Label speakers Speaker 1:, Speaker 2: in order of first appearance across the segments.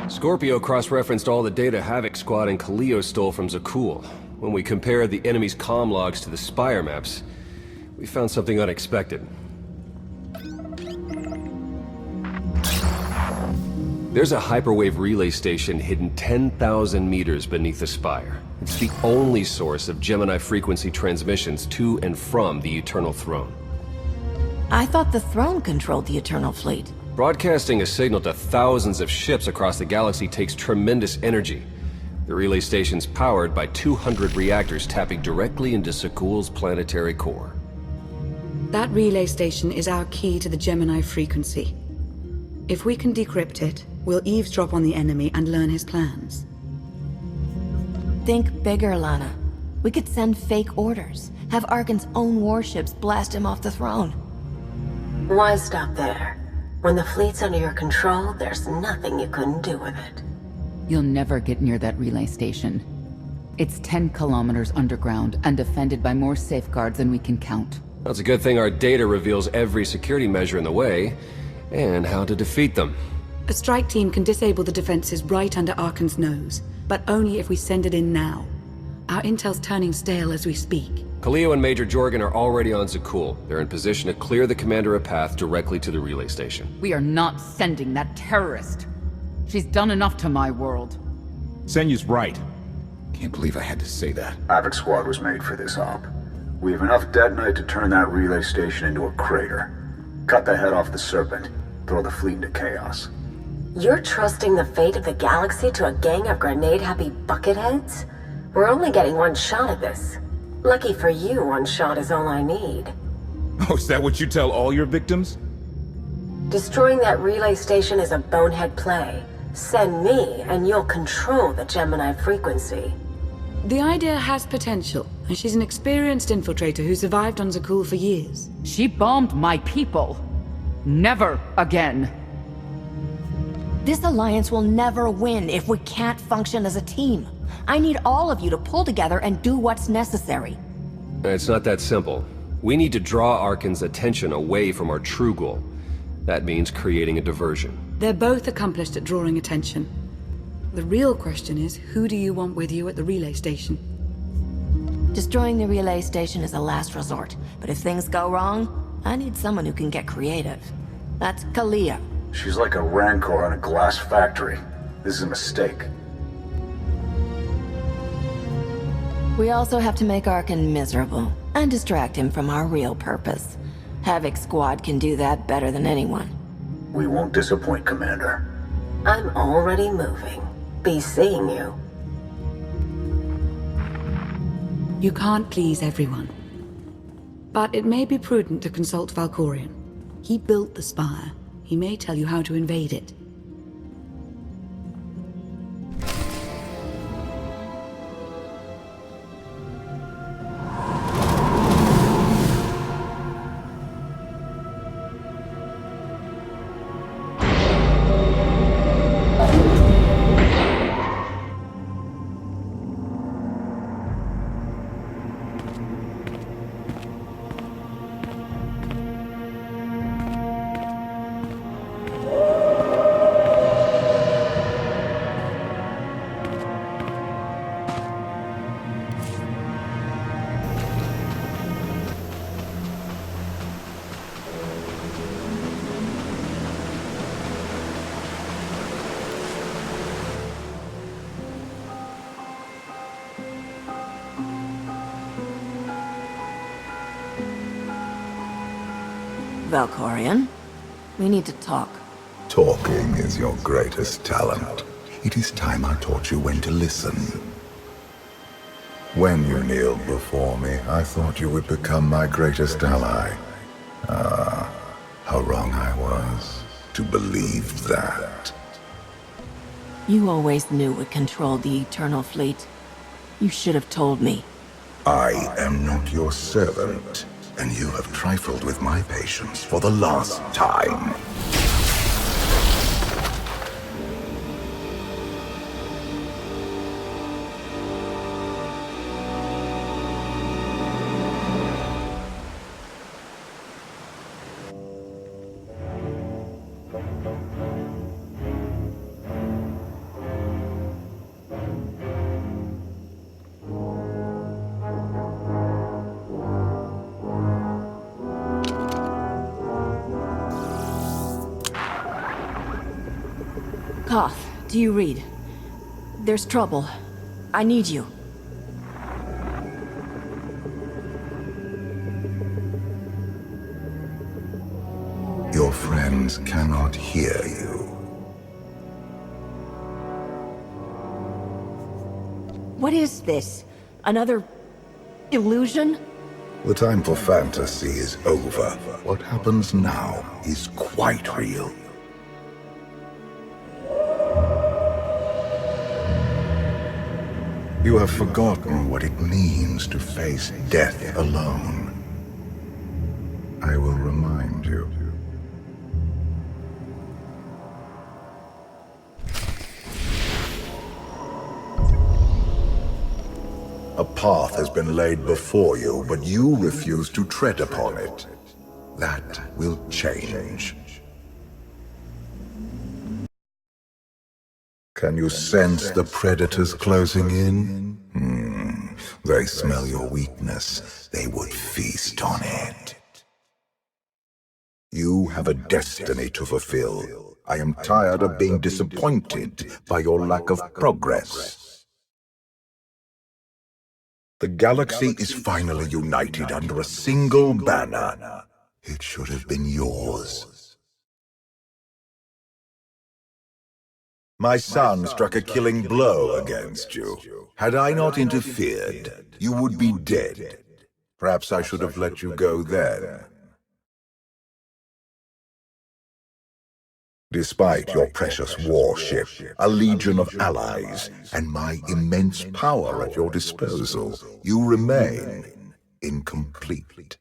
Speaker 1: Scorpio cross-referenced all the data Havoc Squad and Kaleo stole from Zakul. When we compared the enemy's comm logs to the Spire maps, we found something unexpected. There's a hyperwave relay station hidden 10,000 meters beneath the Spire. It's the only source of Gemini frequency transmissions to and from the Eternal Throne.
Speaker 2: I thought the throne controlled the Eternal Fleet.
Speaker 1: Broadcasting a signal to thousands of ships across the galaxy takes tremendous energy. The relay station's powered by 200 reactors tapping directly into Zakul's planetary core.
Speaker 3: That relay station is our key to the Gemini frequency. If we can decrypt it, we'll eavesdrop on the enemy and learn his plans.
Speaker 2: Think bigger, Lana. We could send fake orders, have Arkan's own warships blast him off the throne.
Speaker 4: Why stop there? When the fleet's under your control, there's nothing you couldn't do with it.
Speaker 5: You'll never get near that relay station. It's 10 kilometers underground and defended by more safeguards than we can count.
Speaker 1: That's a good thing our data reveals every security measure in the way, and how to defeat them.
Speaker 3: A strike team can disable the defenses right under Arkan's nose, but only if we send it in now. Our intel's turning stale as we speak.
Speaker 1: Kaleo and Major Jorgen are already on Zakul. They're in position to clear the commander a path directly to the relay station.
Speaker 5: We are not sending that terrorist. She's done enough to my world.
Speaker 6: Senyu's right. Can't believe I had to say that.
Speaker 7: Havoc Squad was made for this op. We have enough detonite to turn that relay station into a crater. Cut the head off the Serpent. Throw the fleet into chaos.
Speaker 4: You're trusting the fate of the galaxy to a gang of grenade-happy bucketheads? We're only getting one shot at this. Lucky for you, one shot is all I need.
Speaker 6: Oh, is that what you tell all your victims?
Speaker 4: Destroying that relay station is a bonehead play. Send me, and you'll control the Gemini frequency.
Speaker 3: The idea has potential, and she's an experienced infiltrator who survived on Zakul for years.
Speaker 5: She bombed my people. Never again.
Speaker 2: This alliance will never win if we can't function as a team. I need all of you to pull together and do what's necessary.
Speaker 1: It's not that simple. We need to draw Arkan's attention away from our true goal. That means creating a diversion.
Speaker 3: They're both accomplished at drawing attention. The real question is, who do you want with you at the relay station?
Speaker 2: Destroying the relay station is a last resort, but if things go wrong, I need someone who can get creative. That's Kaleo.
Speaker 7: She's like a rancor in a glass factory. This is a mistake.
Speaker 2: We also have to make Arkan miserable, and distract him from our real purpose. Havoc Squad can do that better than anyone.
Speaker 7: We won't disappoint, Commander.
Speaker 4: I'm already moving. Be seeing you.
Speaker 3: You can't please everyone. But it may be prudent to consult Valkorion. He built the Spire. He may tell you how to invade it.
Speaker 2: Valkorion, we need to talk.
Speaker 8: Talking is your greatest talent. It is time I taught you when to listen. When you kneeled before me, I thought you would become my greatest ally. Ah, how wrong I was to believe that.
Speaker 2: You always knew we controlled the Eternal Fleet. You should have told me.
Speaker 8: I am not your servant, and you have trifled with my patience for the last time.
Speaker 2: do you read? There's trouble. I need you.
Speaker 8: Your friends cannot hear you.
Speaker 2: What is this? Another illusion?
Speaker 8: The time for fantasy is over. What happens now is quite real. You have forgotten what it means to face death alone. I will remind you. A path has been laid before you, but you refuse to tread upon it. That will change. Can you sense the predators closing in? They smell your weakness. They would feast on it. You have a destiny to fulfill. I am tired of being disappointed by your lack of progress. The galaxy is finally united under a single banner. It should have been yours. My son struck a killing blow against you. Had I not interfered, you would be dead. Perhaps I should have let you go then. Despite your precious warship, a legion of allies, and my immense power at your disposal, you remain incomplete.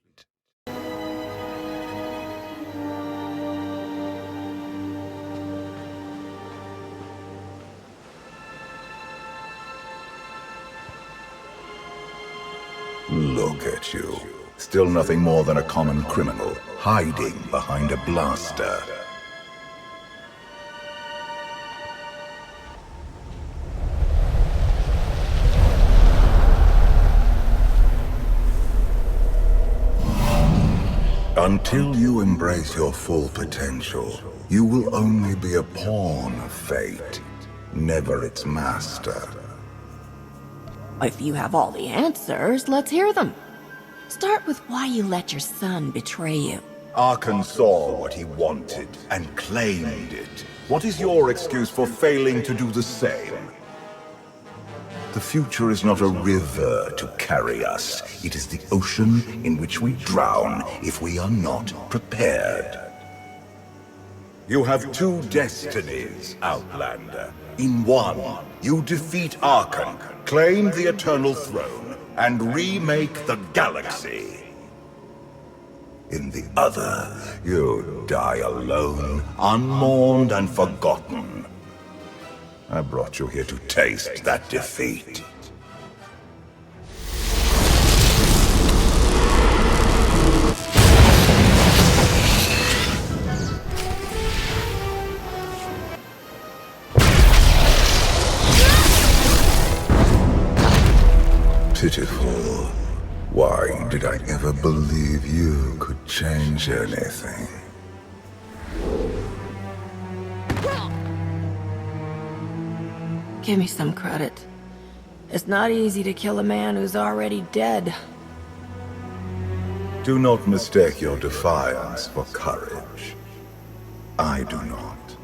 Speaker 8: Look at you. Still nothing more than a common criminal, hiding behind a blaster. Until you embrace your full potential, you will only be a pawn of fate, never its master.
Speaker 2: If you have all the answers, let's hear them. Start with why you let your son betray you.
Speaker 8: Arkan saw what he wanted and claimed it. What is your excuse for failing to do the same? The future is not a river to carry us. It is the ocean in which we drown if we are not prepared. You have two destinies, Outlander. In one, you defeat Arkan, claim the Eternal Throne, and remake the galaxy. In the other, you die alone, unmourned and forgotten. I brought you here to taste that defeat. Pitiful. Why did I ever believe you could change anything?
Speaker 2: Give me some credit. It's not easy to kill a man who's already dead.
Speaker 8: Do not mistake your defiance for courage. I do not.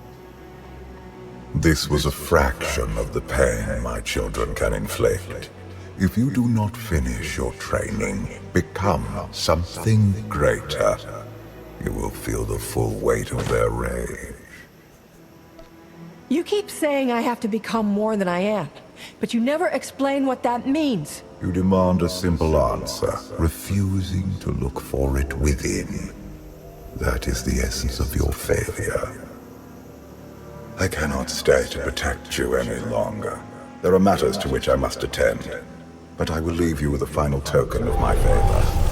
Speaker 8: This was a fraction of the pain my children can inflict. If you do not finish your training, become something greater, you will feel the full weight of their rage.
Speaker 2: You keep saying I have to become more than I am, but you never explain what that means.
Speaker 8: You demand a simple answer, refusing to look for it within. That is the essence of your failure. I cannot stay to protect you any longer. There are matters to which I must attend, but I will leave you with a final token of my favor.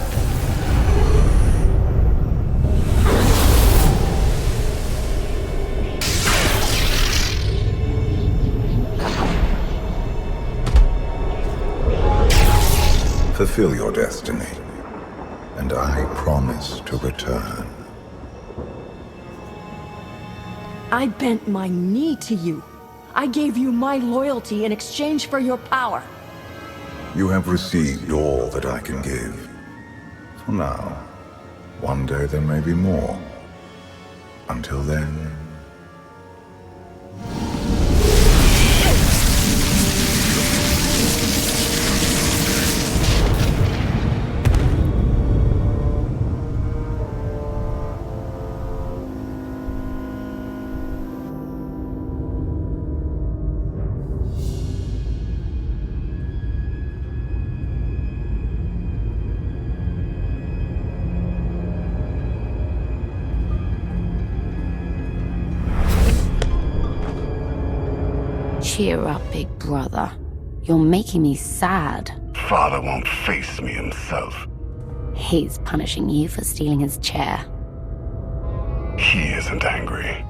Speaker 8: Fulfill your destiny, and I promise to return.
Speaker 2: I bent my knee to you. I gave you my loyalty in exchange for your power.
Speaker 8: You have received all that I can give. For now. One day there may be more. Until then...
Speaker 4: Cheer up, big brother. You're making me sad.
Speaker 9: Father won't face me himself.
Speaker 4: He's punishing you for stealing his chair.
Speaker 9: He isn't angry.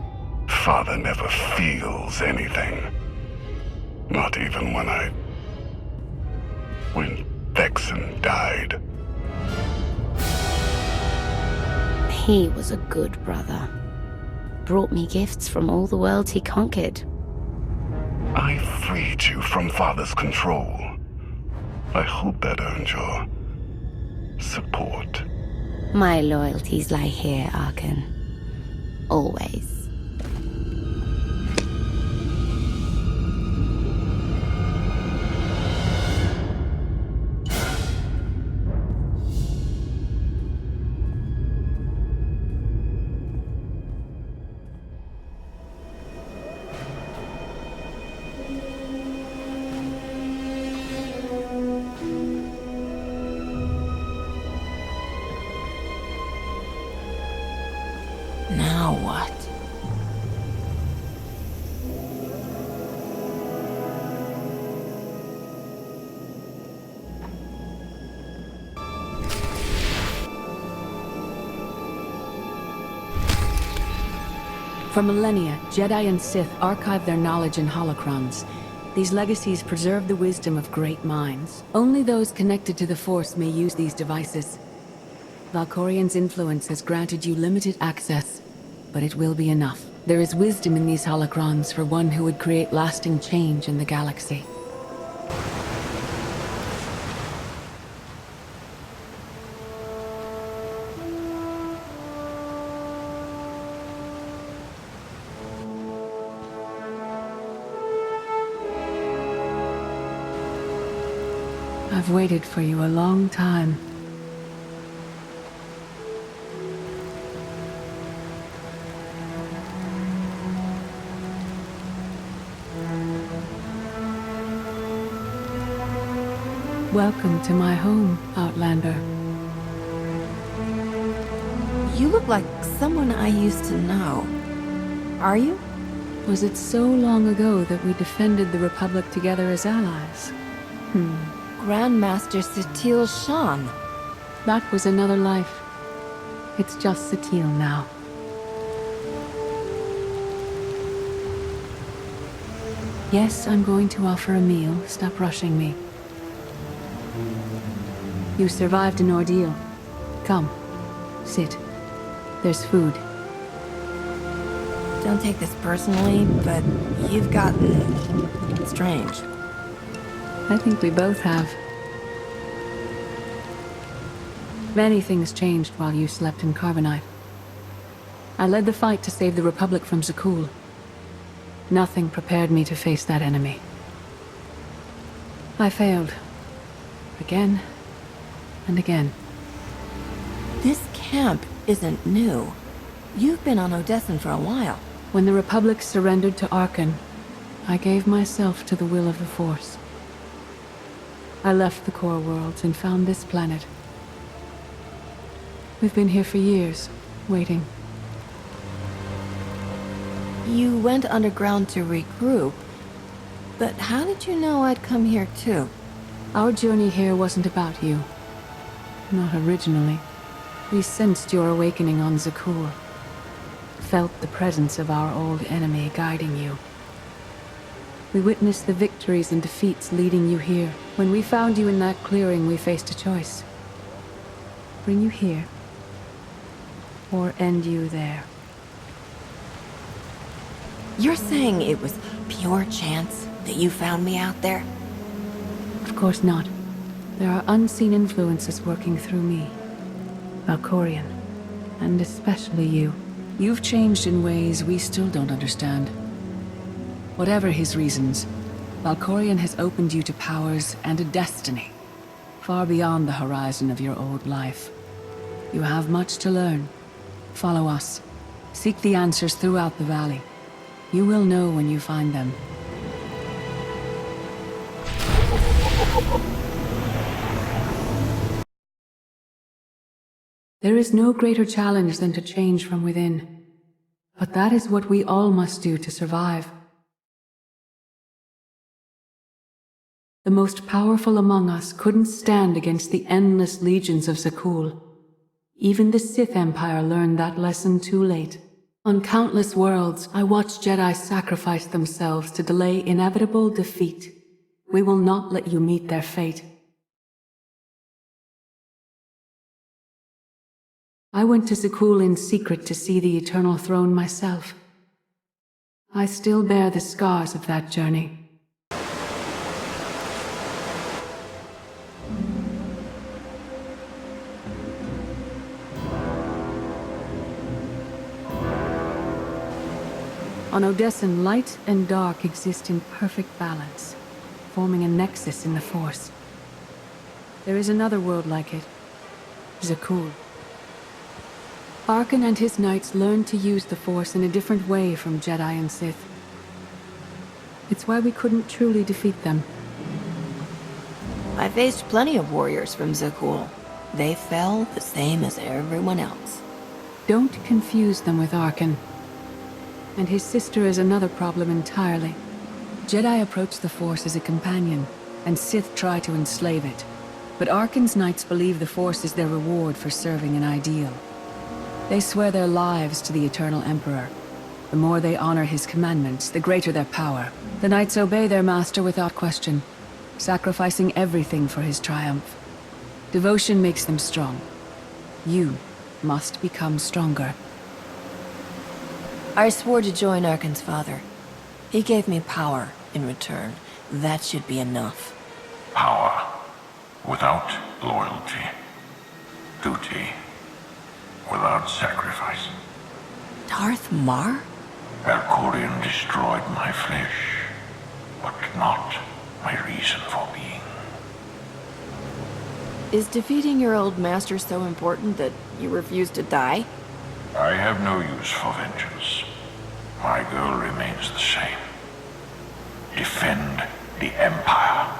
Speaker 9: Father never feels anything. Not even when Vexen died.
Speaker 4: He was a good brother. Brought me gifts from all the worlds he conquered.
Speaker 9: I freed you from Father's control. I hope that earned your support.
Speaker 4: My loyalties lie here, Arkan. Always.
Speaker 2: Now what?
Speaker 3: For millennia, Jedi and Sith archived their knowledge in holocrons. These legacies preserve the wisdom of great minds. Only those connected to the Force may use these devices. Valkorian's influence has granted you limited access, but it will be enough. There is wisdom in these holocrons for one who would create lasting change in the galaxy. I've waited for you a long time. Welcome to my home, Outlander.
Speaker 2: You look like someone I used to know. Are you?
Speaker 3: Was it so long ago that we defended the Republic together as allies?
Speaker 2: Grandmaster Satil Shan.
Speaker 3: That was another life. It's just Satil now. Yes, I'm going to offer a meal. Stop rushing me. You survived an ordeal. Come, sit. There's food.
Speaker 2: Don't take this personally, but you've gotten strange.
Speaker 3: I think we both have. Many things changed while you slept in Carbonite. I led the fight to save the Republic from Zakul. Nothing prepared me to face that enemy. I failed. Again and again.
Speaker 2: This camp isn't new. You've been on Odessen for a while.
Speaker 3: When the Republic surrendered to Arkan, I gave myself to the will of the Force. I left the core worlds and found this planet. We've been here for years, waiting.
Speaker 2: You went underground to regroup, but how did you know I'd come here too?
Speaker 3: Our journey here wasn't about you. Not originally. We sensed your awakening on Zakul. Felt the presence of our old enemy guiding you. We witnessed the victories and defeats leading you here. When we found you in that clearing, we faced a choice. Bring you here, or end you there.
Speaker 2: You're saying it was pure chance that you found me out there?
Speaker 3: Of course not. There are unseen influences working through me. Valkorion. And especially you. You've changed in ways we still don't understand. Whatever his reasons, Valkorion has opened you to powers and a destiny, far beyond the horizon of your old life. You have much to learn. Follow us. Seek the answers throughout the valley. You will know when you find them. There is no greater challenge than to change from within. But that is what we all must do to survive. The most powerful among us couldn't stand against the endless legions of Zakul. Even the Sith Empire learned that lesson too late. On countless worlds, I watched Jedi sacrifice themselves to delay inevitable defeat. We will not let you meet their fate. I went to Zakul in secret to see the Eternal Throne myself. I still bear the scars of that journey. On Odessen, light and dark exist in perfect balance, forming a nexus in the Force. There is another world like it, Zakul. Arkan and his knights learned to use the Force in a different way from Jedi and Sith. It's why we couldn't truly defeat them.
Speaker 2: I faced plenty of warriors from Zakul. They fell the same as everyone else.
Speaker 3: Don't confuse them with Arkan. And his sister is another problem entirely. Jedi approach the Force as a companion, and Sith try to enslave it. But Arkan's knights believe the Force is their reward for serving an ideal. They swear their lives to the Eternal Emperor. The more they honor his commandments, the greater their power. The knights obey their master without question, sacrificing everything for his triumph. Devotion makes them strong. You must become stronger.
Speaker 2: I swore to join Arkan's father. He gave me power in return. That should be enough.
Speaker 9: Power without loyalty. Duty without sacrifice.
Speaker 2: Darth Mar?
Speaker 9: Valkorion destroyed my flesh, but not my reason for being.
Speaker 2: Is defeating your old master so important that you refuse to die?
Speaker 9: I have no use for vengeance. My goal remains the same. Defend the Empire.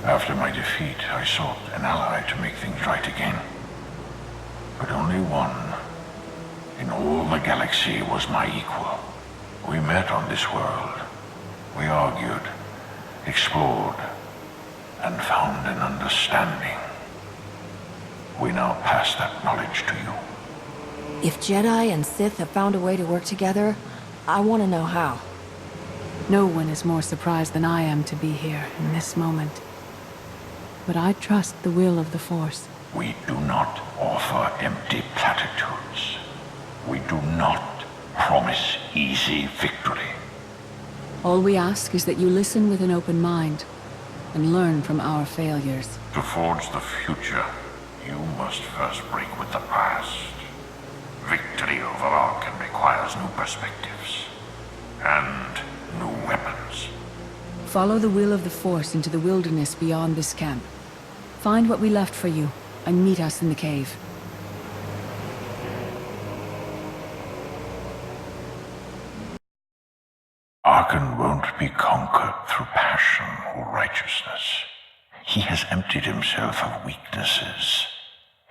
Speaker 9: After my defeat, I sought an ally to make things right again. But only one in all the galaxy was my equal. We met on this world. We argued, explored, and found an understanding. We now pass that knowledge to you.
Speaker 2: If Jedi and Sith have found a way to work together, I want to know how.
Speaker 3: No one is more surprised than I am to be here in this moment. But I trust the will of the Force.
Speaker 9: We do not offer empty platitudes. We do not promise easy victory.
Speaker 3: All we ask is that you listen with an open mind and learn from our failures.
Speaker 9: To forge the future, you must first break with the past. Victory over Arkan requires new perspectives and new weapons.
Speaker 3: Follow the will of the Force into the wilderness beyond this camp. Find what we left for you and meet us in the cave.
Speaker 9: Arkan won't be conquered through passion or righteousness. He has emptied himself of weaknesses,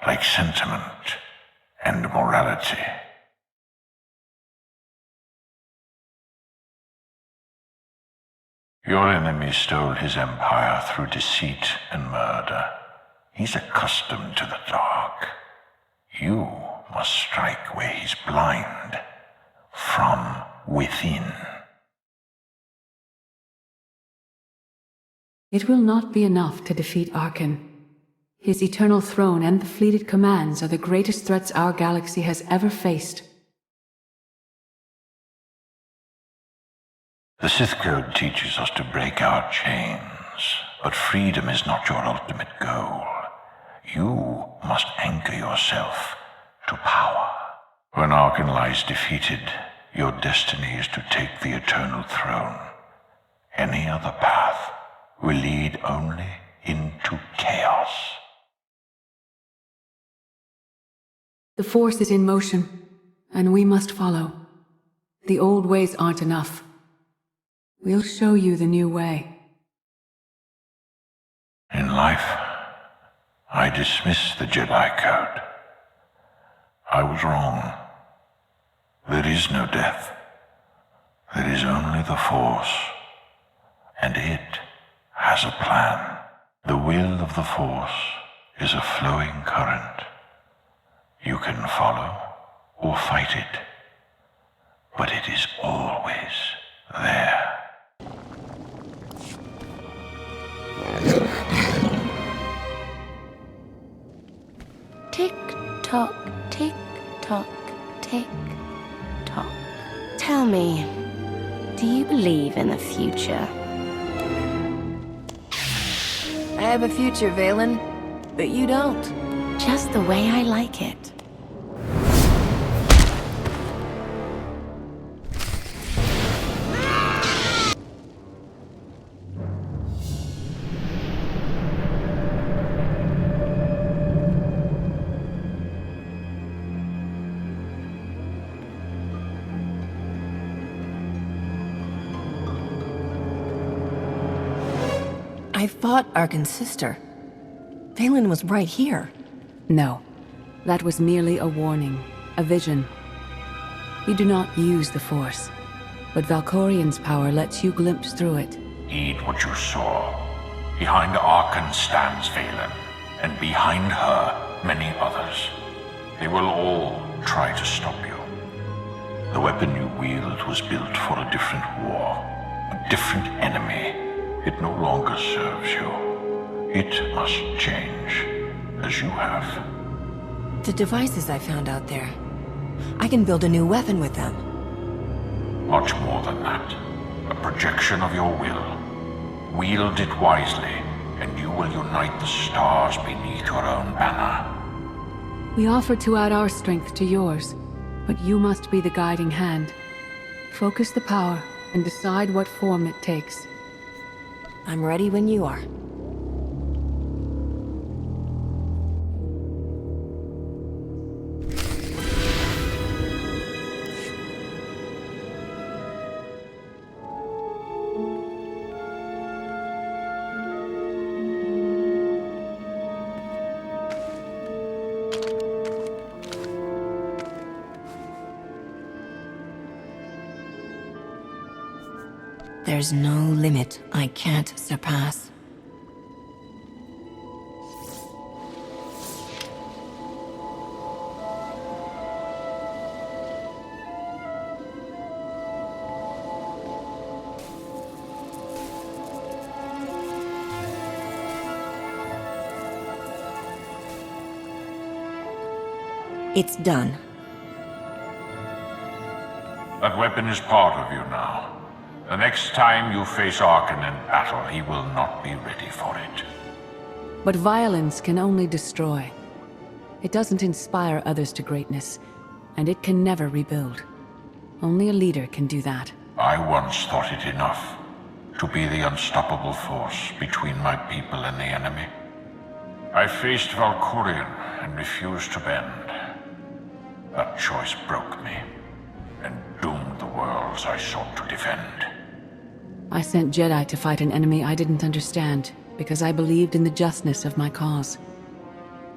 Speaker 9: like sentiment and morality. Your enemy stole his empire through deceit and murder. He's accustomed to the dark. You must strike where he's blind, from within.
Speaker 3: It will not be enough to defeat Arkan. His eternal throne and the fleet it commands are the greatest threats our galaxy has ever faced.
Speaker 9: The Sith Code teaches us to break our chains, but freedom is not your ultimate goal. You must anchor yourself to power. When Arkan lies defeated, your destiny is to take the Eternal Throne. Any other path will lead only into chaos.
Speaker 3: The Force is in motion, and we must follow. The old ways aren't enough. We'll show you the new way.
Speaker 9: In life, I dismiss the Jedi Code. I was wrong. There is no death. There is only the Force. And it has a plan. The will of the Force is a flowing current. You can follow or fight it, but it is always there.
Speaker 2: Tick tock, tick tock, tick tock. Tell me, do you believe in the future? I have a future, Valen, but you don't. Just the way I like it. I fought Arkan's sister. Valen was right here.
Speaker 3: No, that was merely a warning, a vision. You do not use the Force, but Valkorian's power lets you glimpse through it.
Speaker 9: Heed what you saw. Behind Arkan stands Valen, and behind her, many others. They will all try to stop you. The weapon you wield was built for a different war, a different enemy. It no longer serves you. It must change, as you have.
Speaker 2: The devices I found out there. I can build a new weapon with them.
Speaker 9: Much more than that. A projection of your will. Wield it wisely, and you will unite the stars beneath your own banner.
Speaker 3: We offer to add our strength to yours, but you must be the guiding hand. Focus the power and decide what form it takes.
Speaker 2: I'm ready when you are. There's no limit I can't surpass. It's done.
Speaker 9: That weapon is part of you now. The next time you face Arkan in battle, he will not be ready for it.
Speaker 3: But violence can only destroy. It doesn't inspire others to greatness, and it can never rebuild. Only a leader can do that.
Speaker 9: I once thought it enough to be the unstoppable force between my people and the enemy. I faced Valkorian and refused to bend. That choice broke me and doomed the worlds I sought to defend.
Speaker 3: I sent Jedi to fight an enemy I didn't understand, because I believed in the justness of my cause.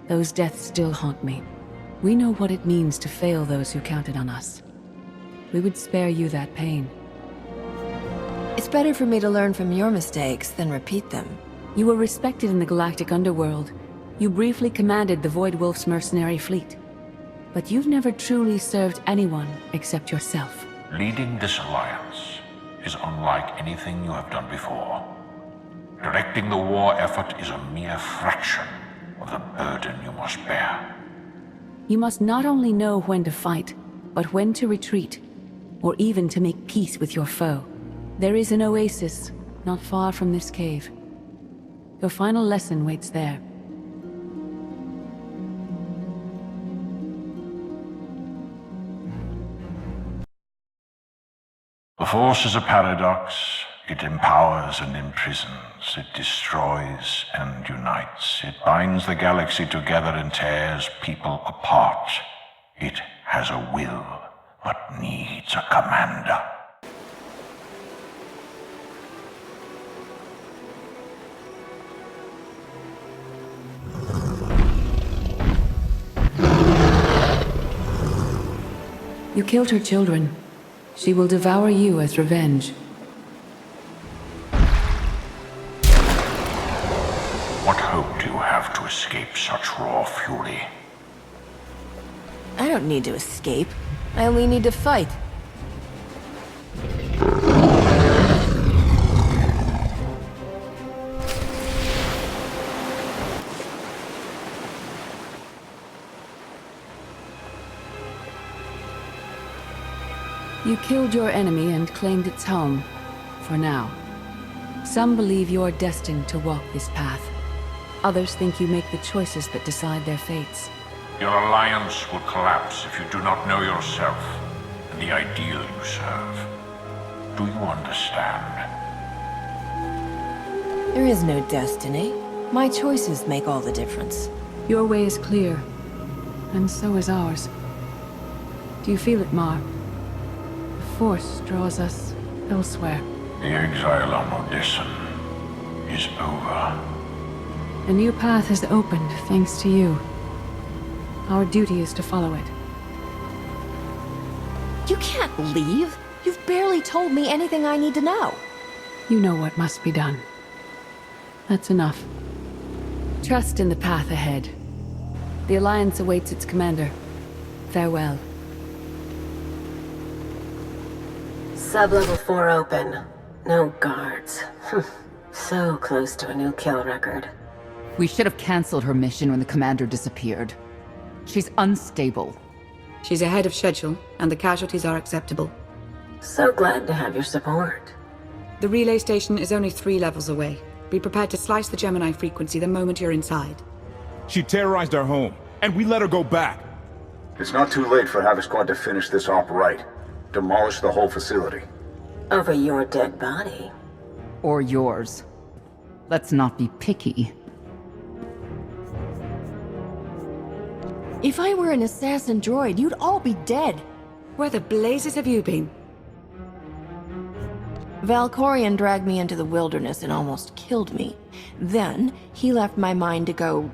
Speaker 3: Those deaths still haunt me. We know what it means to fail those who counted on us. We would spare you that pain.
Speaker 2: It's better for me to learn from your mistakes than repeat them.
Speaker 3: You were respected in the galactic underworld. You briefly commanded the Void Wolf's mercenary fleet. But you've never truly served anyone except yourself.
Speaker 9: Leading this alliance is unlike anything you have done before. Directing the war effort is a mere fraction of the burden you must bear.
Speaker 3: You must not only know when to fight, but when to retreat, or even to make peace with your foe. There is an oasis, not far from this cave. Your final lesson waits there.
Speaker 9: The Force is a paradox. It empowers and imprisons. It destroys and unites. It binds the galaxy together and tears people apart. It has a will, but needs a commander.
Speaker 3: You killed her children. She will devour you as revenge.
Speaker 9: What hope do you have to escape such raw fury?
Speaker 2: I don't need to escape. I only need to fight.
Speaker 3: You killed your enemy and claimed its home. For now. Some believe you're destined to walk this path. Others think you make the choices that decide their fates.
Speaker 9: Your alliance will collapse if you do not know yourself and the ideal you serve. Do you understand?
Speaker 2: There is no destiny. My choices make all the difference.
Speaker 3: Your way is clear, and so is ours. Do you feel it, Mar? The Force draws us elsewhere.
Speaker 9: The exile on Odessen is over.
Speaker 3: A new path has opened, thanks to you. Our duty is to follow it.
Speaker 2: You can't leave. You've barely told me anything I need to know.
Speaker 3: You know what must be done. That's enough. Trust in the path ahead. The Alliance awaits its commander. Farewell.
Speaker 4: Sub-level 4 open. No guards. So close to a new kill record.
Speaker 5: We should have canceled her mission when the commander disappeared. She's unstable.
Speaker 10: She's ahead of schedule, and the casualties are acceptable.
Speaker 4: So glad to have your support.
Speaker 10: The relay station is only 3 levels away. Be prepared to slice the Gemini frequency the moment you're inside.
Speaker 6: She terrorized our home, and we let her go back.
Speaker 7: It's not too late for Havoc Squad to finish this op right. Demolish the whole facility.
Speaker 4: Over your dead body.
Speaker 5: Or yours. Let's not be picky.
Speaker 2: If I were an assassin droid, you'd all be dead.
Speaker 10: Where the blazes have you been?
Speaker 2: Valkorion dragged me into the wilderness and almost killed me. Then, he left my mind to go...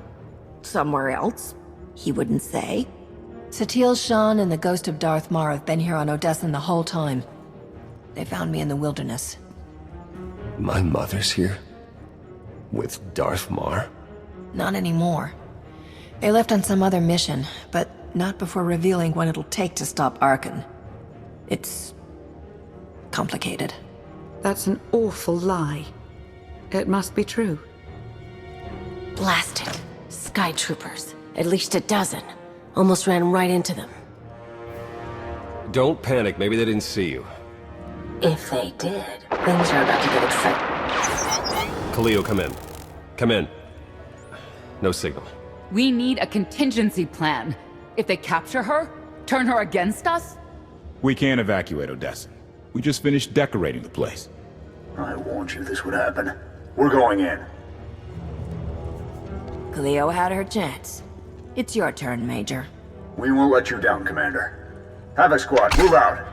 Speaker 2: somewhere else. He wouldn't say. Satil Shan and the ghost of Darth Mar have been here on Odessen the whole time. They found me in the wilderness.
Speaker 1: My mother's here? With Darth Mar?
Speaker 2: Not anymore. They left on some other mission, but not before revealing what it'll take to stop Arkan. It's... complicated.
Speaker 10: That's an awful lie. It must be true.
Speaker 4: Blast it. Sky troopers. At least a dozen. Almost ran right into them.
Speaker 1: Don't panic, maybe they didn't see you.
Speaker 4: If they did, things are about to get exciting.
Speaker 1: Khalil, come in. Come in. No signal.
Speaker 5: We need a contingency plan. If they capture her, turn her against us?
Speaker 6: We can't evacuate Odessen. We just finished decorating the place.
Speaker 7: I warned you this would happen. We're going in.
Speaker 2: Cleo had her chance. It's your turn, Major.
Speaker 7: We won't let you down, Commander. Havoc Squad, move out!